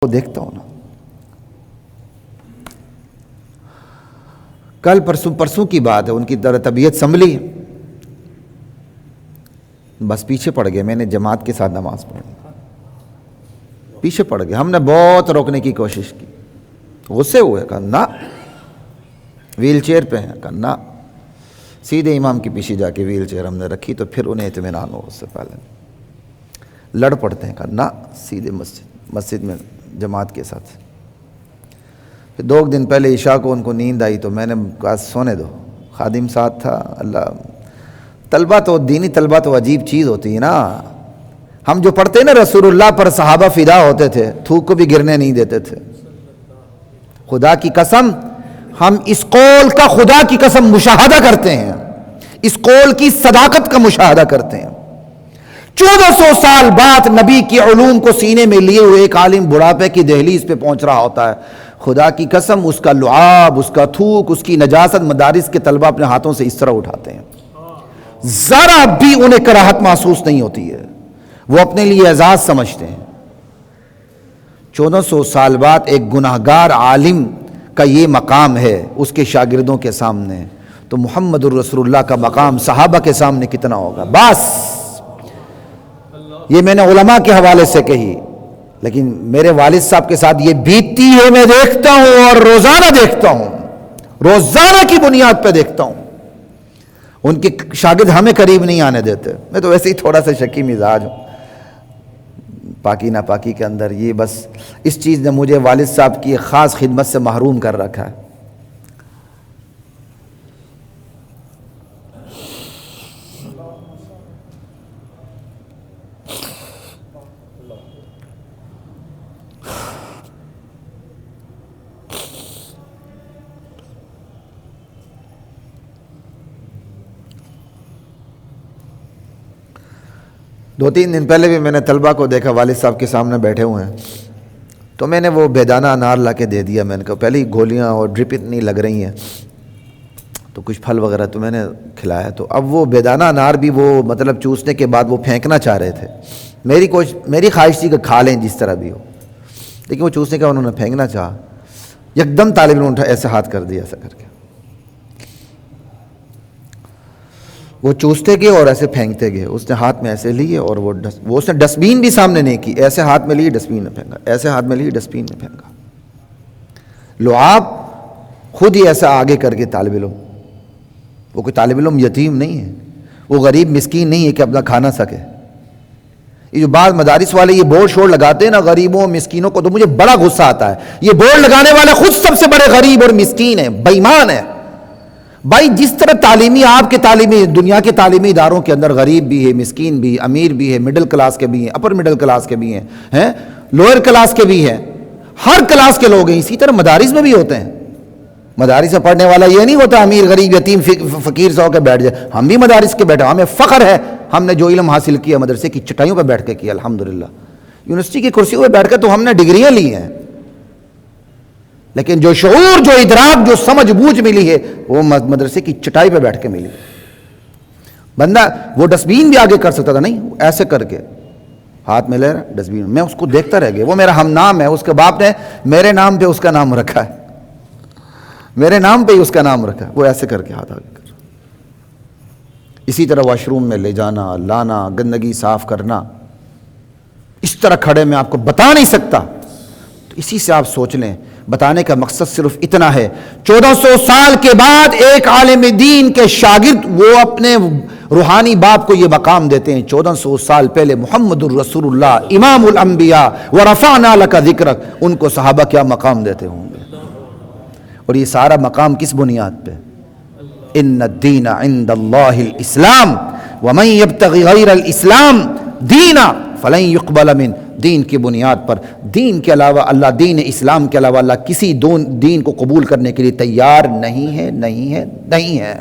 کو دیکھتا ہوں نا، کل پرسوں کی بات ہے، ان کی طبیعت سنبھلی، بس پیچھے پڑ گئے، میں نے جماعت کے ساتھ نماز پڑھی، پیچھے پڑ گئے، ہم نے بہت روکنے کی کوشش کی، غصے ہوئے، کہا نہ، ویل چیئر پہ ہیں، کہا نہ، سیدھے امام کے پیچھے جا کے ویل چیئر ہم نے رکھی تو پھر انہیں اطمینان ہو، اس سے پہلے لڑ پڑتے ہیں، کہا نہ، سیدھے مسجد میں جماعت کے ساتھ۔ پھر 2 دن پہلے عشاء کو ان کو نیند آئی تو میں نے کہا سونے دو، خادم ساتھ تھا، اللہ، طلبہ تو دینی طلبہ تو عجیب چیز ہوتی ہے نا، ہم جو پڑھتے ہیں نا رسول اللہ پر صحابہ فدا ہوتے تھے، تھوک کو بھی گرنے نہیں دیتے تھے۔ خدا کی قسم، ہم اس قول کا خدا کی قسم مشاہدہ کرتے ہیں، اس قول کی صداقت کا مشاہدہ کرتے ہیں۔ 1400 سال بعد نبی کی علوم کو سینے میں لیے ہوئے ایک عالم بڑھاپے کی دہلیز پہ پہنچ رہا ہوتا ہے، خدا کی قسم اس کا لعاب، اس کا تھوک، اس کی نجاست مدارس کے طلبہ اپنے ہاتھوں سے اس طرح اٹھاتے ہیں، ذرا بھی انہیں کراہت محسوس نہیں ہوتی ہے، وہ اپنے لیے اعزاز سمجھتے ہیں۔ 1400 سال بعد ایک گناہگار عالم کا یہ مقام ہے اس کے شاگردوں کے سامنے، تو محمد الرسول اللہ کا مقام صحابہ کے سامنے کتنا ہوگا؟ بس یہ میں نے علماء کے حوالے سے کہی، لیکن میرے والد صاحب کے ساتھ یہ بیتتی ہے، میں دیکھتا ہوں اور روزانہ دیکھتا ہوں، روزانہ کی بنیاد پہ دیکھتا ہوں، ان کے شاگرد ہمیں قریب نہیں آنے دیتے۔ میں تو ویسے ہی تھوڑا سا شکی مزاج ہوں پاکی ناپاکی کے اندر، یہ بس اس چیز نے مجھے والد صاحب کی خاص خدمت سے محروم کر رکھا ہے۔ دو تین دن پہلے بھی میں نے طلبہ کو دیکھا والد صاحب کے سامنے بیٹھے ہوئے ہیں، تو میں نے وہ بیدانہ انار لا کے دے دیا، میں نے کہا پہلے ہی گولیاں اور ڈرپ اتنی لگ رہی ہیں تو کچھ پھل وغیرہ تو میں نے کھلایا، تو اب وہ بیدانہ انار بھی وہ مطلب چوسنے کے بعد وہ پھینکنا چاہ رہے تھے، میری خواہش تھی کہ کھا لیں جس طرح بھی ہو، لیکن وہ چوسنے کا انہوں نے پھینکنا چاہا، یکدم طالب علم اٹھا ایسے ہاتھ کر دیا، ایسا کر کے وہ چوستے گئے اور ایسے پھینکتے گئے، اس نے ہاتھ میں ایسے لیے اور وہ اس نے ڈسٹبین بھی سامنے نہیں کی، ایسے ہاتھ میں لیے ڈسٹبین میں پھینکا، ایسے ہاتھ میں لیے ڈسٹبین میں پھینکا، لعاب خود ہی ایسا آگے کر کے طالب علم، وہ کوئی طالب علم یتیم نہیں ہے، وہ غریب مسکین نہیں ہے کہ اپنا کھا نہ سکے. یہ جو بعض مدارس والے یہ بورڈ شورڈ لگاتے ہیں نا غریبوں مسکینوں کو، تو مجھے بڑا غصہ آتا ہے. یہ بورڈ لگانے والے خود سب سے بڑے غریب اور مسکین ہیں، بے ایمان ہیں. بھائی جس طرح تعلیمی آپ کے تعلیمی دنیا کے تعلیمی اداروں کے اندر غریب بھی ہے، مسکین بھی، امیر بھی ہے، مڈل کلاس کے بھی ہیں، اپر مڈل کلاس کے بھی ہیں، لوئر کلاس کے بھی ہیں، ہر کلاس کے لوگ ہیں، اسی طرح مدارس میں بھی ہوتے ہیں. مدارس میں پڑھنے والا یہ نہیں ہوتا امیر غریب یتیم فقیر سو کے بیٹھ جائے. ہم بھی مدارس کے بیٹھے، ہمیں فخر ہے ہم نے جو علم حاصل کیا مدرسے کی چٹائیوں پہ بیٹھ کے کیا الحمدللہ. یونیورسٹی کی کرسیوں پہ بیٹھ کے تو ہم نے ڈگریاں لی ہیں، لیکن جو شعور، جو ادراک، جو سمجھ بوجھ ملی ہے وہ مدرسے کی چٹائی پہ بیٹھ کے ملی. بندہ وہ ڈسٹبین بھی آگے کر سکتا تھا، نہیں ایسے کر کے ہاتھ میں لے رہا ڈسٹبین، میں اس کو دیکھتا رہ گیا. وہ میرا ہم نام ہے، اس کے باپ نے میرے نام پہ اس کا نام رکھا ہے، میرے نام پہ ہی اس کا نام رکھا ہے. وہ ایسے کر کے ہاتھ آگے کر. اسی طرح واش روم میں لے جانا، لانا، گندگی صاف کرنا، اس طرح کھڑے میں آپ کو بتا نہیں سکتا. تو اسی سے آپ سوچ لیں. بتانے کا مقصد صرف اتنا ہے، 1400 سال کے بعد ایک عالم دین کے شاگرد وہ اپنے روحانی باپ کو یہ مقام دیتے ہیں. 1400 سال پہلے محمد الرسول اللہ امام الانبیاء ورفعنا لک ذکرک، ان کو صحابہ کیا مقام دیتے ہوں گے. اور یہ سارا مقام کس بنیاد پہ؟ ان الدین عند اللہ الاسلام ومن یبتغی غیر الاسلام دینا فلن یقبل من. دین کی بنیاد پر، دین کے علاوہ اللہ، دین اسلام کے علاوہ اللہ کسی دین کو قبول کرنے کے لیے تیار نہیں ہے، نہیں ہے، نہیں ہے.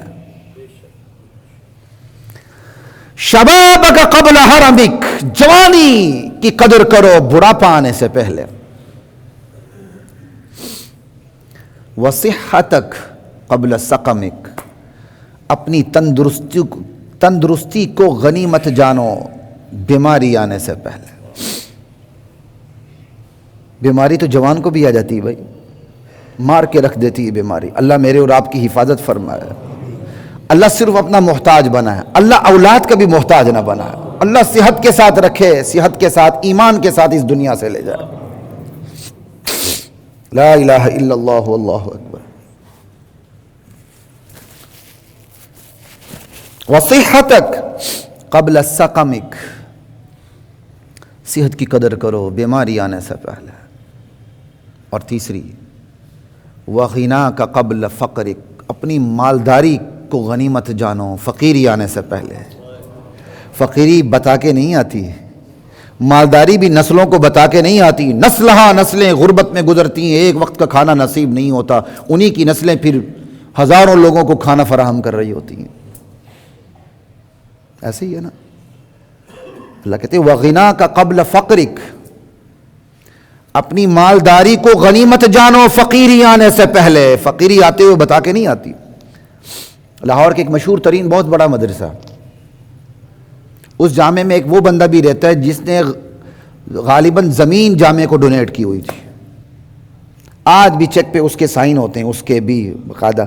شبابک قبل حرمک، جوانی کی قدر کرو بڑھاپا آنے سے پہلے. وصحتک قبل سقمک، اپنی تندرستی کو غنیمت جانو بیماری آنے سے پہلے. بیماری تو جوان کو بھی آ جاتی ہے بھائی، مار کے رکھ دیتی ہے بیماری. اللہ میرے اور آپ کی حفاظت فرمائے. اللہ صرف اپنا محتاج بنا ہے، اللہ اولاد کا بھی محتاج نہ بنا ہے. اللہ صحت کے ساتھ رکھے، صحت کے ساتھ، ایمان کے ساتھ اس دنیا سے لے جائے. لا الہ الا اللہ واللہ اکبر. وصحتک قبل سقمک، صحت کی قدر کرو بیماری آنے سے پہلے. اور تیسری، وغناک قبل فقرک، اپنی مالداری کو غنیمت جانو فقیری آنے سے پہلے. فقیری بتا کے نہیں آتی، مالداری بھی نسلوں کو بتا کے نہیں آتی. نسلہا نسلیں غربت میں گزرتی ہیں، ایک وقت کا کھانا نصیب نہیں ہوتا، انہی کی نسلیں پھر ہزاروں لوگوں کو کھانا فراہم کر رہی ہوتی ہیں. ایسے ہی ہے نا. اللہ کہتے ہیں وغناک قبل فقرک، اپنی مالداری کو غنیمت جانو فقیری آنے سے پہلے. فقیری آتے ہوئے بتا کے نہیں آتی. لاہور کے ایک مشہور ترین بہت بڑا مدرسہ، اس جامعے میں ایک وہ بندہ بھی رہتا ہے جس نے غالباً زمین جامعے کو ڈونیٹ کی ہوئی تھی. آج بھی چیک پہ اس کے سائن ہوتے ہیں، اس کے بھی باقاعدہ.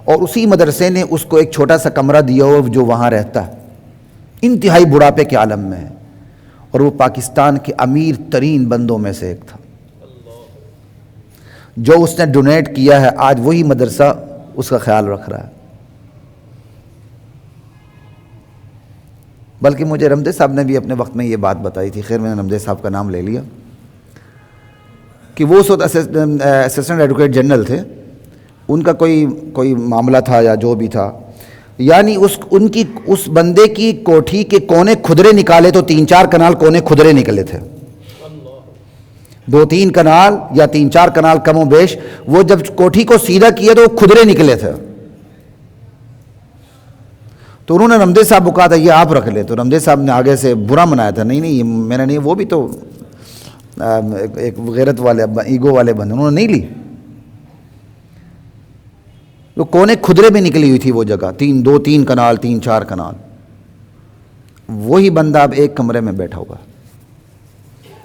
اور اسی مدرسے نے اس کو ایک چھوٹا سا کمرہ دیا ہو جو وہاں رہتا ہے، انتہائی بڑھاپے کے عالم میں ہے، اور وہ پاکستان کے امیر ترین بندوں میں سے ایک تھا. جو اس نے ڈونیٹ کیا ہے آج وہی مدرسہ اس کا خیال رکھ رہا ہے. بلکہ مجھے رمدے صاحب نے بھی اپنے وقت میں یہ بات بتائی تھی، خیر میں نے رمدے صاحب کا نام لے لیا، کہ وہ اس وقت اسسٹنٹ ایڈوکیٹ جنرل تھے. ان کا کوئی معاملہ تھا یا جو بھی تھا، یعنی اس بندے کی کوٹھی کے کونے کھدرے نکالے تو 3-4 کنال کونے کھدرے نکلے تھے. 2-3 کنال یا 3-4 کنال کم و بیش. وہ جب کوٹھی کو سیدھا کیا تو وہ کھدرے نکلے تھے. تو انہوں نے رمدے صاحب کو کہا تھا یہ آپ رکھ لیں. تو رمدے صاحب نے آگے سے برا منایا تھا، نہیں میں نے نہیں، وہ بھی تو ایک غیرت والے ایگو والے بندے، انہوں نے نہیں لی. وہ کونے کھدرے میں نکلی ہوئی تھی وہ جگہ، 2-3 کنال 3-4 کنال. وہی بندہ اب ایک کمرے میں بیٹھا ہوا.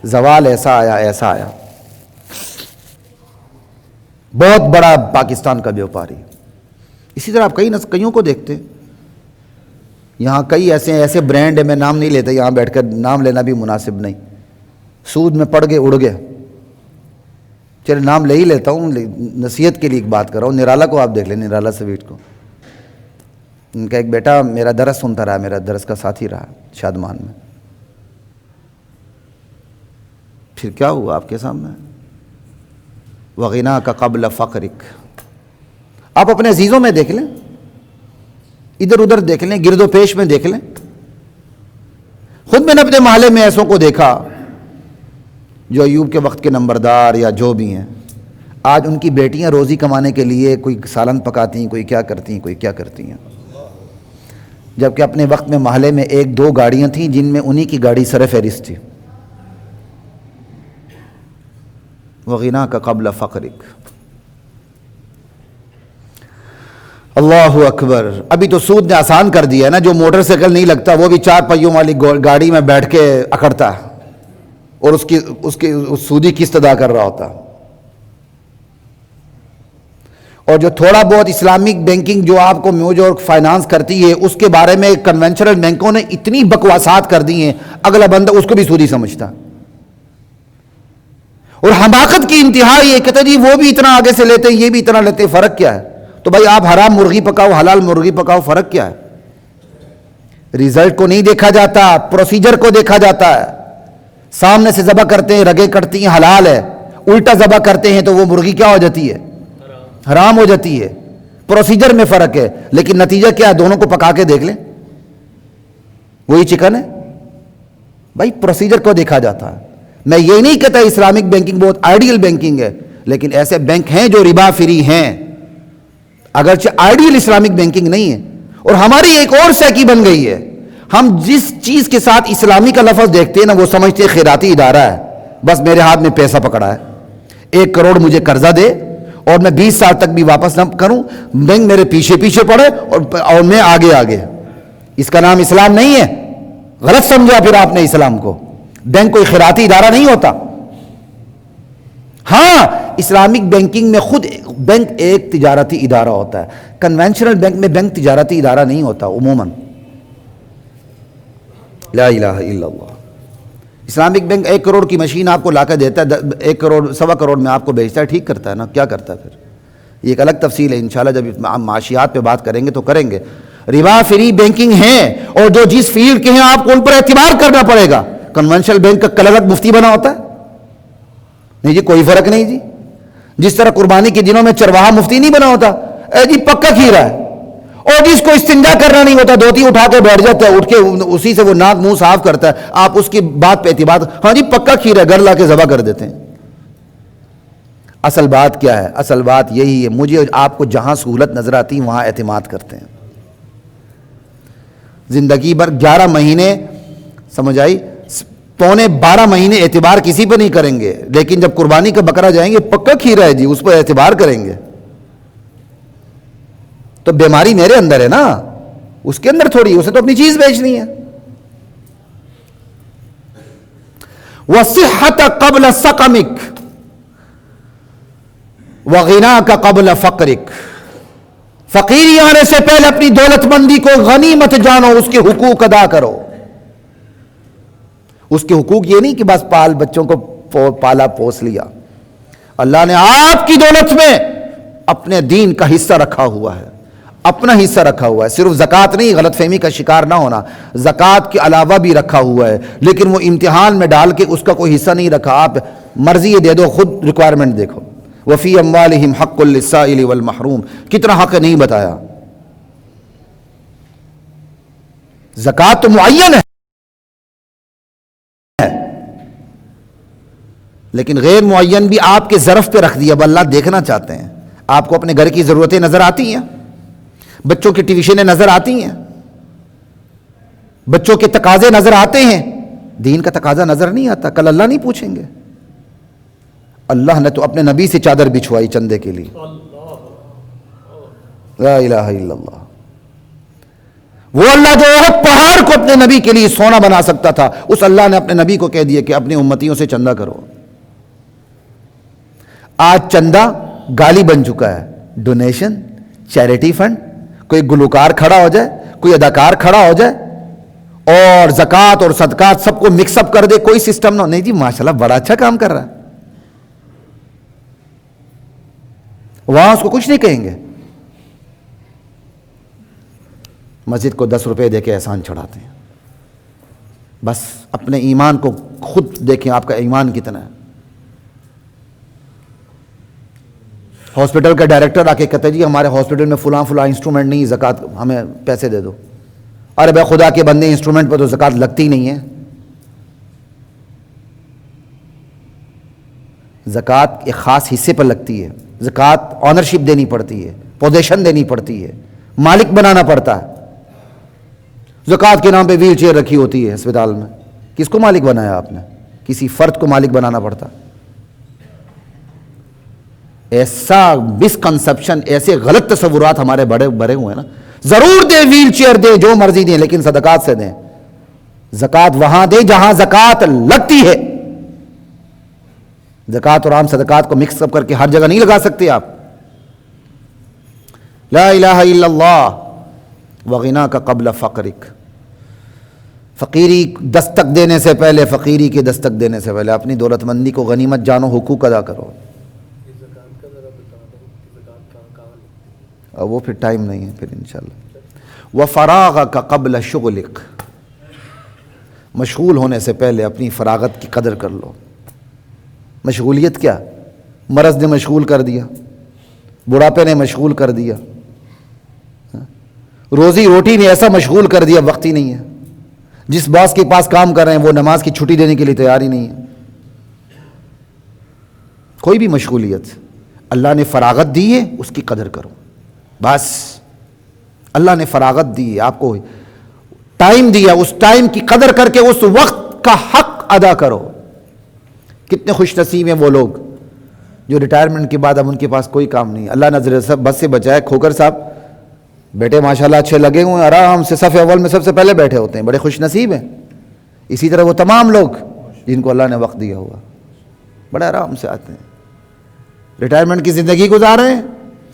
زوال ایسا آیا، بہت بڑا پاکستان کا بیوپاری. اسی طرح آپ کئیوں کو دیکھتے، یہاں کئی ایسے برانڈ ہیں، میں نام نہیں لیتا، یہاں بیٹھ کر نام لینا بھی مناسب نہیں. سود میں پڑ گئے، اڑ گئے. چلے نام لے ہی لیتا ہوں، نصیحت کے لیے ایک بات کر رہا ہوں. نرالا کو آپ دیکھ لیں، نرالا سویٹ کو. ان کا ایک بیٹا میرا درس سنتا رہا، میرا درس کا ساتھی رہا شادمان میں. پھر کیا ہوا آپ کے سامنے؟ وغنا کا قبل فقرک. آپ اپنے عزیزوں میں دیکھ لیں، ادھر ادھر دیکھ لیں، گرد و پیش میں دیکھ لیں. خود میں نے اپنے محلے میں ایسوں کو دیکھا جو ایوب کے وقت کے نمبردار یا جو بھی ہیں، آج ان کی بیٹیاں روزی کمانے کے لیے کوئی سالن پکاتی ہیں، کوئی کیا کرتی ہیں، کوئی کیا کرتی ہیں، جبکہ اپنے وقت میں محلے میں ایک دو گاڑیاں تھیں جن میں انہی کی گاڑی سر فہرست تھی. وغنا کا قبل فقرک. اللہ اکبر. ابھی تو سود نے آسان کر دیا ہے نا، جو موٹر سائیکل نہیں لگتا وہ بھی 4 پہیوں والی گاڑی میں بیٹھ کے اکڑتا اور اس کی سودی قسط ادا کر رہا ہوتا. اور جو تھوڑا بہت اسلامک بینکنگ جو آپ کو میوج اور فائنانس کرتی ہے، اس کے بارے میں کنونشنل بینکوں نے اتنی بکواسات کر دی ہیں، اگلا بندہ اس کو بھی سودی سمجھتا. اور حماقت کی انتہا یہ کہتے جی وہ بھی اتنا آگے سے لیتے ہیں، یہ بھی اتنا لیتے ہیں، فرق کیا ہے؟ تو بھائی آپ حرام مرغی پکاؤ، حلال مرغی پکاؤ، فرق کیا ہے؟ ریزلٹ کو نہیں دیکھا جاتا، پروسیجر کو دیکھا جاتا ہے. سامنے سے ذبح کرتے ہیں، رگیں کٹتی ہیں، حلال ہے. الٹا ذبح کرتے ہیں تو وہ مرغی کیا ہو جاتی ہے؟ حرام ہو جاتی ہے. پروسیجر میں فرق ہے، لیکن نتیجہ کیا ہے؟ دونوں کو پکا کے دیکھ لیں، وہی چکن ہے. بھائی پروسیجر کو دیکھا جاتا ہے. میں یہ نہیں کہتا اسلامک بینکنگ بہت آئیڈیل بینکنگ ہے، لیکن ایسے بینک ہیں جو ربا فری ہیں، اگرچہ آئیڈیل اسلامک بینکنگ نہیں ہے. اور ہماری ایک اور سیکی بن گئی ہے، ہم جس چیز کے ساتھ اسلامی کا لفظ دیکھتے ہیں نا، وہ سمجھتے ہیں خیراتی ادارہ ہے. بس میرے ہاتھ میں پیسہ پکڑا ہے، 1 کروڑ مجھے قرضہ دے اور میں 20 سال تک بھی واپس نہ کروں، بینک میرے پیچھے پیچھے پڑے اور میں آگے آگے. اس کا نام اسلام نہیں ہے. غلط سمجھا پھر آپ نے اسلام کو. بینک کوئی خیراتی ادارہ نہیں ہوتا. ہاں اسلامک بینکنگ میں خود بینک ایک تجارتی ادارہ ہوتا ہے. کنونشنل بینک میں بینک تجارتی ادارہ نہیں ہوتا عموماً. لا الہ الا اللہ. اسلامک بینک 1 کروڑ کی مشین آپ کو لا کے دیتا ہے، 1 کروڑ 1.25 کروڑ میں آپ کو بیچتا ہے. ٹھیک کرتا ہے نا؟ کیا کرتا ہے پھر؟ یہ ایک الگ تفصیل ہے، انشاءاللہ جب معاشیات پہ بات کریں گے تو کریں گے. ربا فری بینکنگ ہے، اور جو جس فیلڈ کے ہیں آپ کو ان پر اعتبار کرنا پڑے گا. کنونشنل بینک کا کلرک مفتی بنا ہوتا ہے؟ نہیں جی، کوئی فرق نہیں جی. جس طرح قربانی کے دنوں میں چرواہا مفتی نہیں بنا ہوتا، اے جی پکا کھیرا ہے. اور جس کو استنجا کرنا نہیں ہوتا، دھوتی اٹھا کے بیٹھ جاتا ہے، اٹھ کے اسی سے وہ ناک منہ صاف کرتا ہے، آپ اس کی بات پہ اعتبار، ہاں جی پکا کھیرا ہے، گھر لا کے ذبح کر دیتے ہیں. اصل بات کیا ہے؟ اصل بات یہی ہے، مجھے آپ کو جہاں سہولت نظر آتی ہے وہاں اعتماد کرتے ہیں. زندگی بھر 11 مہینے سمجھ آئی، 12.25 مہینے اعتبار کسی پہ نہیں کریں گے، لیکن جب قربانی کا بکرا جائیں گے، پکا کھیرا ہے جی، اس پر اعتبار کریں گے. تو بیماری میرے اندر ہے نا، اس کے اندر تھوڑی، اسے تو اپنی چیز بیچنی ہے. وَصِحَّةَ قَبْلَ سَقَمِكَ وَغِنَاكَ قَبْلَ فَقْرِكَ. فقیری آنے سے پہلے اپنی دولت مندی کو غنیمت جانو، اس کے حقوق ادا کرو. اس کے حقوق یہ نہیں کہ بس بچوں کو پالا پوس لیا. اللہ نے آپ کی دولت میں اپنے دین کا حصہ رکھا ہوا ہے، اپنا حصہ رکھا ہوا ہے. صرف زکوٰۃ نہیں، غلط فہمی کا شکار نہ ہونا، زکوٰۃ کے علاوہ بھی رکھا ہوا ہے، لیکن وہ امتحان میں ڈال کے اس کا کوئی حصہ نہیں رکھا. آپ مرضی دے دو، خود ریکوائرمنٹ دیکھو. وفی اموالہم حق للسائل والمحروم، کتنا حق نہیں بتایا. زکوٰۃ تو معین ہے، لیکن غیر معین بھی آپ کے ظرف پہ رکھ دیا. اب اللہ دیکھنا چاہتے ہیں. آپ کو اپنے گھر کی ضرورتیں نظر آتی ہیں، بچوں کی ٹیوشنیں نظر آتی ہیں، بچوں کے تقاضے نظر آتے ہیں، دین کا تقاضا نظر نہیں آتا. کل اللہ نہیں پوچھیں گے. اللہ نے تو اپنے نبی سے چادر بچھوائی چندے کے لیے. لا الہ الا اللہ. وہ اللہ جو احد پہاڑ کو اپنے نبی کے لیے سونا بنا سکتا تھا، اس اللہ نے اپنے نبی کو کہہ دیا کہ اپنی امتیوں سے چندہ کرو. آج چندہ گالی بن چکا ہے. ڈونیشن، چیریٹی فنڈ، کوئی گلوکار کھڑا ہو جائے، کوئی اداکار کھڑا ہو جائے اور زکوٰۃ اور صدقات سب کو مکس اپ کر دے، کوئی سسٹم نہ. نہیں جی ماشاءاللہ بڑا اچھا کام کر رہا ہے، وہاں اس کو کچھ نہیں کہیں گے. مسجد کو 10 روپے دے کے احسان چڑھاتے ہیں. بس اپنے ایمان کو خود دیکھیں آپ کا ایمان کتنا ہے. ہاسپٹل کا ڈائریکٹر آ کے کہتا ہے جی ہمارے ہاسپٹل میں فلاں انسٹرومنٹ نہیں, زکوٰۃ ہمیں پیسے دے دو. ارے بھائی خدا کے بندے, انسٹرومنٹ پہ تو زکوٰۃ لگتی نہیں ہے. زکوٰۃ ایک خاص حصے پر لگتی ہے. زکوٰۃ آنرشپ دینی پڑتی ہے, پوزیشن دینی پڑتی ہے, مالک بنانا پڑتا ہے. زکوٰۃ کے نام پہ ویل چیئر رکھی ہوتی ہے اسپتال میں, کس کو مالک بنایا آپ نے؟ کسی فرد کو مالک بنانا پڑتا. ایسا مسکنسپشن, ایسے غلط تصورات ہمارے بڑے ہوئے ہیں نا. ضرور دیں, ویل چیئر دیں, جو مرضی دیں, لیکن صدقات سے دیں. زکوٰۃ وہاں دیں جہاں زکوٰۃ لگتی ہے. زکوٰۃ اور عام صدقات کو مکس اپ کر کے ہر جگہ نہیں لگا سکتے آپ. لا الہ الا اللہ وغناک قبل فقرک. فقیری دستک دینے سے پہلے, فقیری کی دستک دینے سے پہلے اپنی دولت مندی کو غنیمت جانو, حقوق ادا کرو. وہ پھر ٹائم نہیں ہے, پھر انشاءاللہ. وفراغک قبل شغلک. مشغول ہونے سے پہلے اپنی فراغت کی قدر کر لو. مشغولیت کیا؟ مرض نے مشغول کر دیا, بڑھاپے نے مشغول کر دیا, روزی روٹی نے ایسا مشغول کر دیا وقت ہی نہیں ہے. جس باس کے پاس کام کر رہے ہیں وہ نماز کی چھٹی دینے کے لیے تیار ہی نہیں ہے. کوئی بھی مشغولیت, اللہ نے فراغت دی ہے اس کی قدر کرو. بس اللہ نے فراغت دی ہے آپ کو, ٹائم دیا, اس ٹائم کی قدر کر کے اس وقت کا حق ادا کرو. کتنے خوش نصیب ہیں وہ لوگ جو ریٹائرمنٹ کے بعد اب ان کے پاس کوئی کام نہیں. اللہ نظر بس سے بچائے. کھوکر صاحب بیٹے ماشاءاللہ اچھے لگے ہوئے ہیں, آرام سے صف اول میں سب سے پہلے بیٹھے ہوتے ہیں, بڑے خوش نصیب ہیں. اسی طرح وہ تمام لوگ جن کو اللہ نے وقت دیا ہوا بڑے آرام سے آتے ہیں, ریٹائرمنٹ کی زندگی گزار رہے ہیں.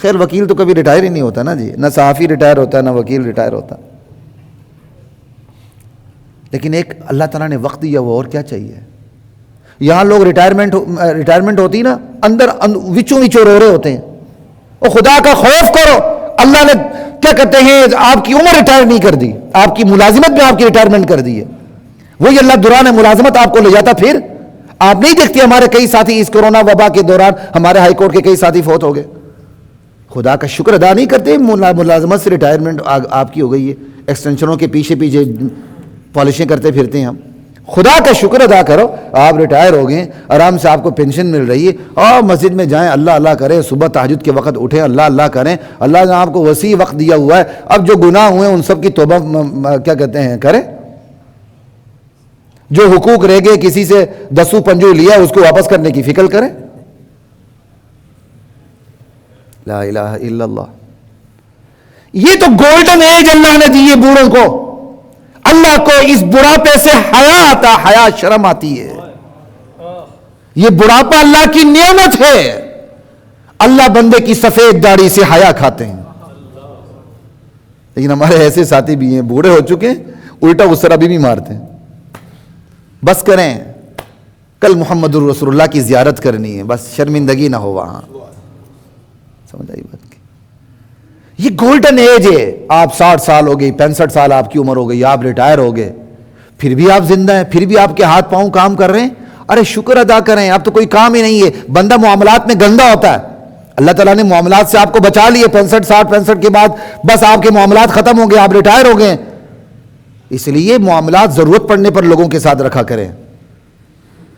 خیر وکیل تو کبھی ریٹائر ہی نہیں ہوتا نا جی, نہ صحافی ریٹائر ہوتا ہے نہ وکیل ریٹائر ہوتا. لیکن ایک اللہ تعالیٰ نے وقت دیا ہوا, اور کیا چاہیے. یہاں لوگ ریٹائرمنٹ ہوتی نا, اندر وچوں رو رہے ہوتے ہیں. اور خدا کا خوف کرو, اللہ نے کیا کہتے ہیں آپ کی عمر ریٹائر نہیں کر دی, آپ کی ملازمت میں آپ کی ریٹائرمنٹ کر دی ہے. وہی اللہ دوران ملازمت آپ کو لے جاتا. پھر آپ نہیں دیکھتے ہمارے کئی ساتھی اس کورونا وبا کے دوران ہمارے ہائی کورٹ کے کئی ساتھی فوت ہو گئے. خدا کا شکر ادا نہیں کرتے, ملازمت سے ریٹائرمنٹ آپ کی ہو گئی ہے. ایکسٹینشنوں کے پیچھے پالشیں کرتے پھرتے ہیں ہم. خدا کا شکر ادا کرو, آپ ریٹائر ہو گئے, آرام سے آپ کو پینشن مل رہی ہے. اور مسجد میں جائیں, اللہ اللہ کریں, صبح تہجد کے وقت اٹھیں, اللہ اللہ کریں. اللہ نے آپ کو وسیع وقت دیا ہوا ہے. اب جو گناہ ہوئے ان سب کی توبہ کیا کہتے ہیں کریں. جو حقوق رہ گئے, کسی سے 10 پنجو لیا, اس کو واپس کرنے کی فکر کریں. لا الہ الا اللہ. یہ تو گولڈن ایج اللہ نے دی ہے بوڑھوں کو. اللہ کو اس بڑھاپے سے حیا آتا, حیا شرم آتی ہے. یہ بڑھاپا اللہ کی نعمت ہے. اللہ بندے کی سفید داڑھی سے حیا کھاتے ہیں. لیکن ہمارے ایسے ساتھی بھی ہیں بوڑھے ہو چکے ہیں, الٹا اس طرح بھی مارتے ہیں. بس کریں, کل محمد الرسول اللہ کی زیارت کرنی ہے, بس شرمندگی نہ ہو وہاں. سمجھ آئی بات کی. یہ گولڈن ایج ہے. آپ 60 سال ہو گئی, 65 سال آپ کی عمر ہو گئی, آپ ریٹائر ہو گئے, پھر بھی آپ زندہ ہیں, پھر بھی آپ کے ہاتھ پاؤں کام کر رہے ہیں. ارے شکر ادا کریں, اب تو کوئی کام ہی نہیں ہے. بندہ معاملات میں گندا ہوتا ہے, اللہ تعالیٰ نے معاملات سے آپ کو بچا لیے. 65 کے بعد بس آپ کے معاملات ختم ہو گئے, آپ ریٹائر ہو گئے. اس لیے معاملات ضرورت پڑنے پر لوگوں کے ساتھ رکھا کریں.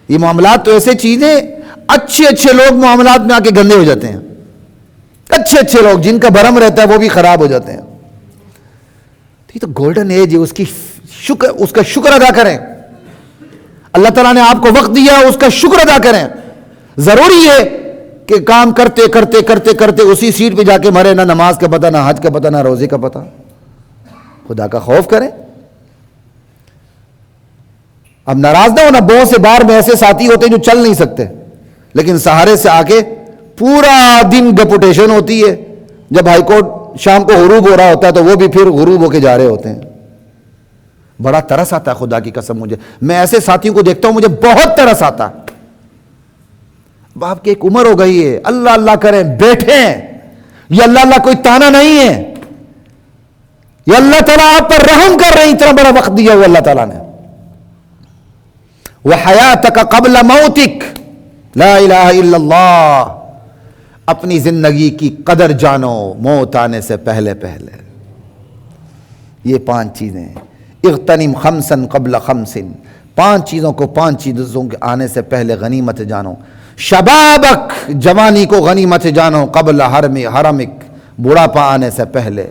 یہ معاملات تو ایسے چیزیں, اچھے لوگ معاملات میں آ کے گندے ہو جاتے ہیں. اچھے لوگ جن کا برم رہتا ہے وہ بھی خراب ہو جاتے ہیں. یہ تو گولڈن ایج ہے, اس کا شکر ادا کریں. اللہ تعالیٰ نے آپ کو وقت دیا, اس کا شکر ادا کریں. ضروری ہے کہ کام کرتے اسی سیٹ پہ جا کے مرے, نہ نماز کا پتہ, نہ حج کا پتہ, نہ روزے کا پتہ. خدا کا خوف کریں. اب ناراض نہ ہونا, بہت سے بار میں ایسے ساتھی ہوتے ہیں جو چل نہیں سکتے, لیکن سہارے سے آ کے پورا دن ڈپوٹیشن ہوتی ہے. جب ہائی کورٹ شام کو غروب ہو رہا ہوتا ہے تو وہ بھی پھر غروب ہو کے جا رہے ہوتے ہیں. بڑا ترس آتا ہے خدا کی قسم مجھے. میں ایسے ساتھیوں کو دیکھتا ہوں, مجھے بہت ترس آتا. اب آپ کی ایک عمر ہو گئی ہے, اللہ اللہ کریں, بیٹھیں. یہ اللہ اللہ کوئی تانا نہیں ہے, یہ اللہ تعالیٰ آپ پر رحم کر رہے ہیں، اتنا بڑا وقت دیا ہوا اللہ تعالیٰ نے. وَحَيَاتَكَ قَبْلَ مَوْتِكَ، لا الہ الا اللہ، اپنی زندگی کی قدر جانو موت آنے سے پہلے پہلے. یہ 5 چیزیں. اغتنم خمسن قبل خمسن، 5 چیزوں کو 5 چیزوں کے آنے سے پہلے غنیمت جانو. شبابک، جوانی کو غنیمت جانو، قبل حرمک، بڑھاپا آنے سے پہلے.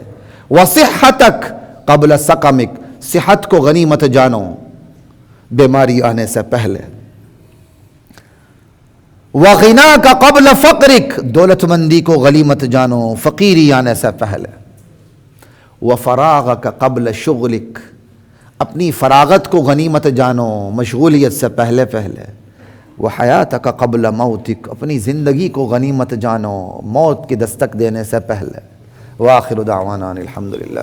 وصحتک قبل سقمک، صحت کو غنیمت جانو، بیماری آنے سے پہلے. وغناک قبل فقرک، دولت مندی کو غنیمت جانو، فقیری آنے سے پہلے. وفراغک قبل شغلک، اپنی فراغت کو غنیمت جانو، مشغولیت سے پہلے پہلے. وحیاتک قبل موتک، اپنی زندگی کو غنیمت جانو، موت کی دستک دینے سے پہلے. وآخر دعوانا الحمدللہ.